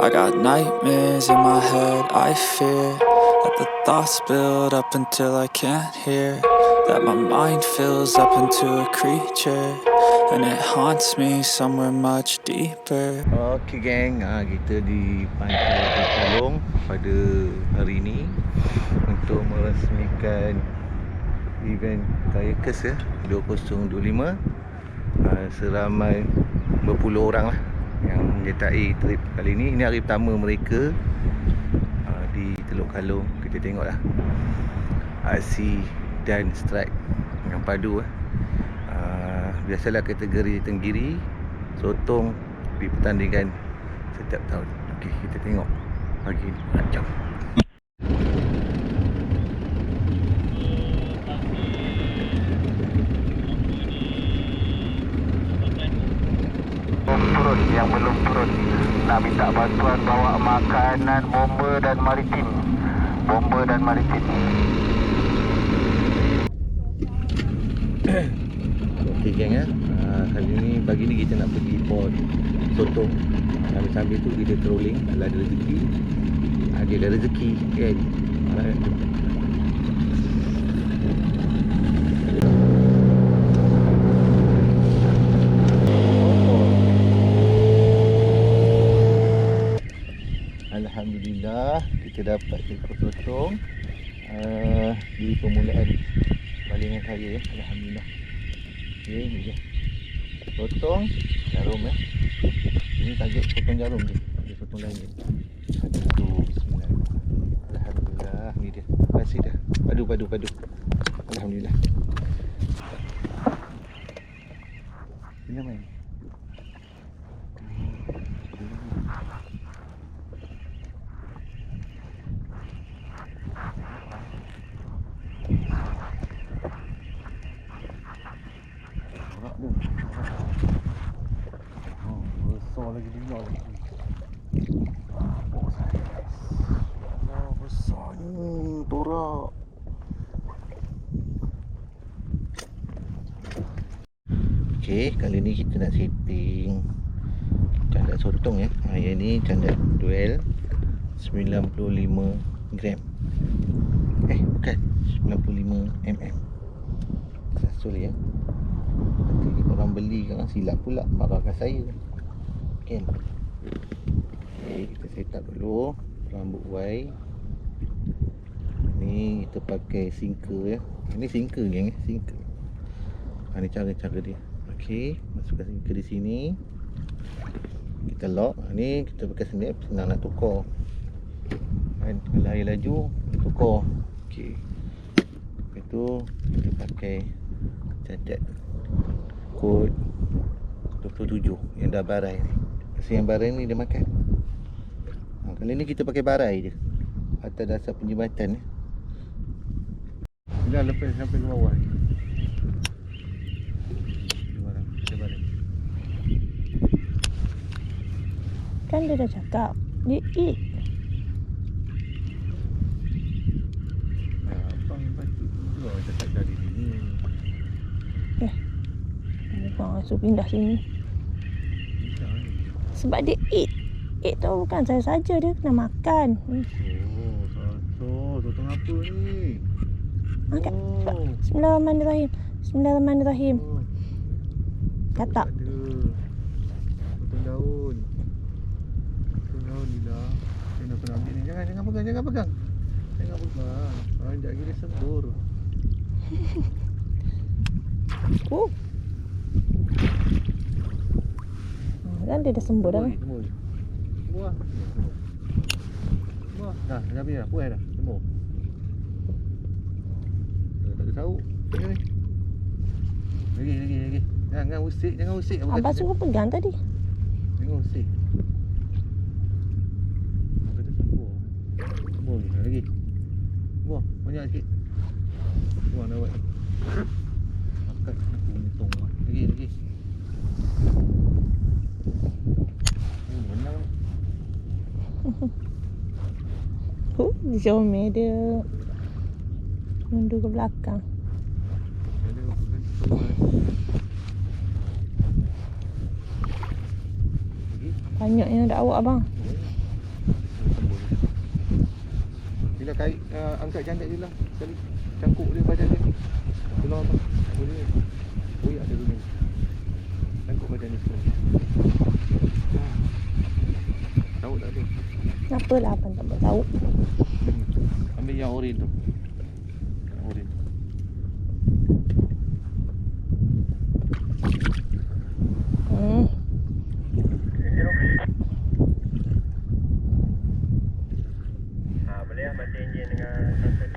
I got nightmares in my head, I fear that the thoughts build up until I can't hear, that my mind fills up into a creature and it haunts me somewhere much deeper. Okay geng, kita di Pantai Teluk Kalong pada hari ini untuk merasmikan event Kayakers 2025. Seramai berpuluh orang lah yang menyertai trip kali ini. Ini hari pertama mereka di Teluk Kalong. Kita tengoklah aksi dan strike yang padu. Biasalah kategori tenggiri sotong di pertandingan setiap tahun. Okey, kita tengok pagi ni macam turun, yang belum turun nak minta bantuan bawa makanan, bomba dan maritim. Okey geng kali ni pagi ni kita nak pergi port Sotong. Sambil-sambil tu kita trolling kalau ada rezeki. Dia ada rezeki kan. Alhamdulillah kita dapat ekor sotong di permulaan balingan saya ya. Alhamdulillah. Okey, ni dia. Sotong jarum ya. Ini target sotong jarum je. Ada sotong lain je. Aduh, bismillah. Alhamdulillah, ni dia. Kasih dah. Padu. Alhamdulillah. Ini main. Besar lagi dia lagi. Allah besarnya torak. Okey, kali ni kita nak setting candak sotong ya. Yang ni candak duel 95 gram. Bukan 95 mm. Sasul ya. Nanti orang beli kan silap pula marahkan saya. Okey. Kita set up dulu rambut Y. Ni kita pakai sinker ya. Ini sinker geng, sinker. Ni cara-cara dia. Okey, masukkan sinker di sini. Kita lock. Ni kita pakai snap, senang nak tukar. Dan kalau air laju, tukar. Okey. Itu kita pakai cacat kod 27 yang dah barai ni. Yang barai ni dia makan. Kali ni kita pakai barai je atas dasar penjembatan ni. Dah lepas sampai ke bawah ni. Barang. Kan dia dah cakap dia eat. Abang patut juga cakap dari sini. Abang suruh pindah sini. Sebab dia eat. Eat tu bukan saya saja, dia kena makan. Sotong apa ni? Angkat. Bismillahirrahmanirrahim. Bismillahirrahmanirrahim. Katak. Potong daun. Ni lah. Saya nak ambil ni. Jangan pegang. Jangan pegang. Sekejap lagi dia sembur. Kan dia dah sembuh dah. Buah. Buah. Dah habis dah. Puas dah. Semua. Tak ada sauk. Ni. Lagi. Jangan usik. Apa Abah kata suruh pegang tadi. jangan usik. Apa kata sembuh. Sembuh lagi. Buah, banyak sikit. Buah nak buat. Makan aku untung lah. Lagi. Menang. Jomel dia mundur ke belakang. Ada apa kan? Lagi. Banyak yang ada awak abang. Bila kait angkat jandek je lah sekali. Cangkuk dia badan dia ni. Tolong abang. Boleh. Koyak dia dulu. Cangkuk badan dia sekali. Tahu tak tu? Kenapa lah abang tak buat tahu? Ambil yang oren tu. Yang oren. Boleh lah mati enjin dengan sensor.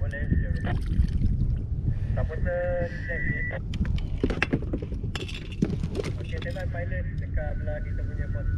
Boleh. Supporter check. Okey, standby pilot dekat belah kita punya pos.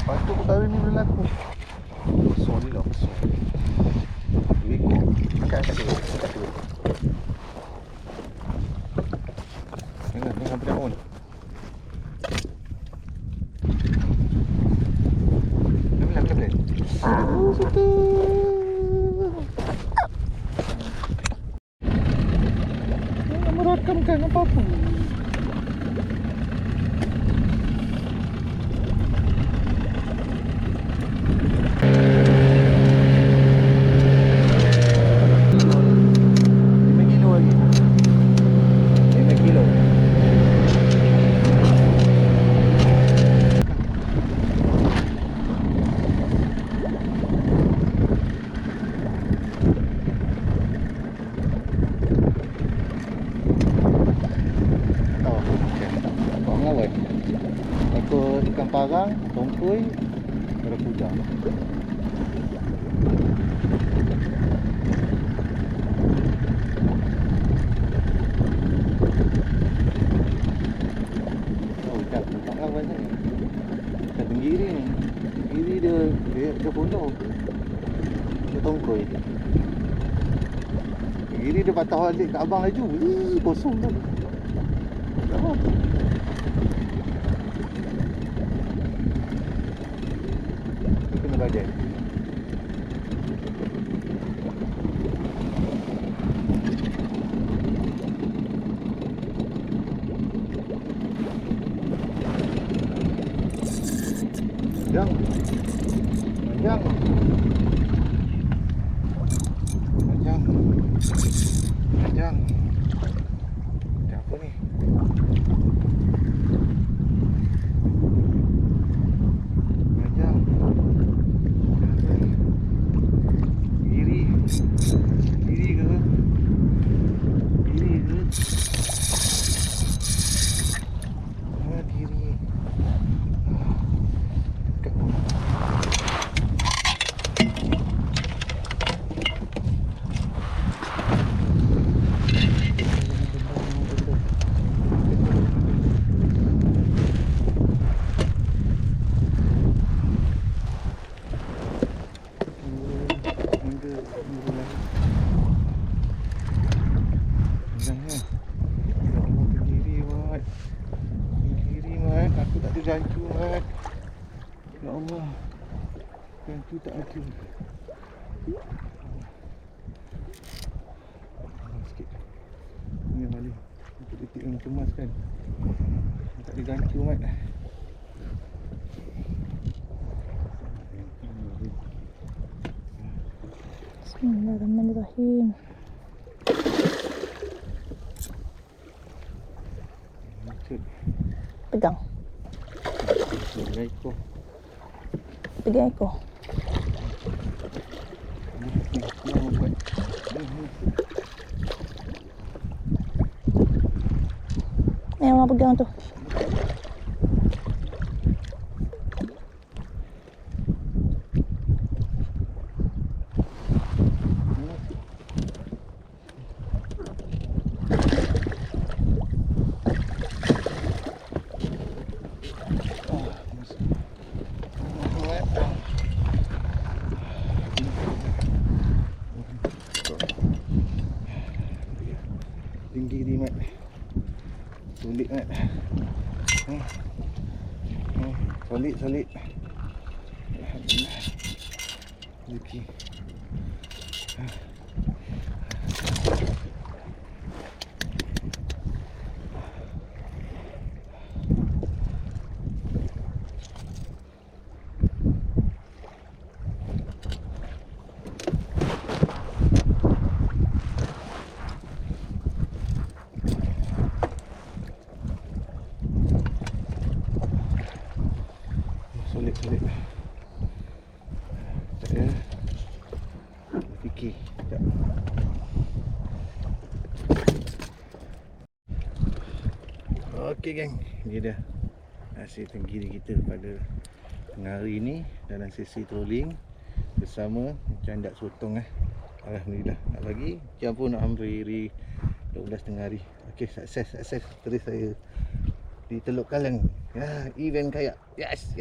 Patut perkara ni berlaku. Besar ni lah, besar. Wiko. Angkat dulu. Jangan pedak on. Pelan. Sudah. Jangan merakamkan apa-apa. Ikan parang, tongkoi, barakuda. Oh, ikan parang banyak ni. Ikan tenggiri ni. Tenggiri dia pondok. Dia tongkoi. Tenggiri dia patah balik kat abang laju. Kosong tu. Tak apa. Badan. Panjang. Ada apa ni? Jancu Mat. Ya Allah. Jancu tak ada. kan. Tak ada gancu mat. Bismillahirrahmanirrahim. Pegang. Ekor. Pegang ekor. Ni orang pegang tu. Tinggi ni mat. Sulit mat. Solid. Alhamdulillah. Okey. Solid. Tak ya. Fikir. Tak. Okey geng, ni dah hasil tenggiri kita pada tengah hari ni dalam sesi trolling bersama candak sotong Alhamdulillah. Nak lagi jam pun nak hampir 12 tengah hari. Okey, sukses. Terus saya di Teluk Kalang. Ya, event kayak. Yes.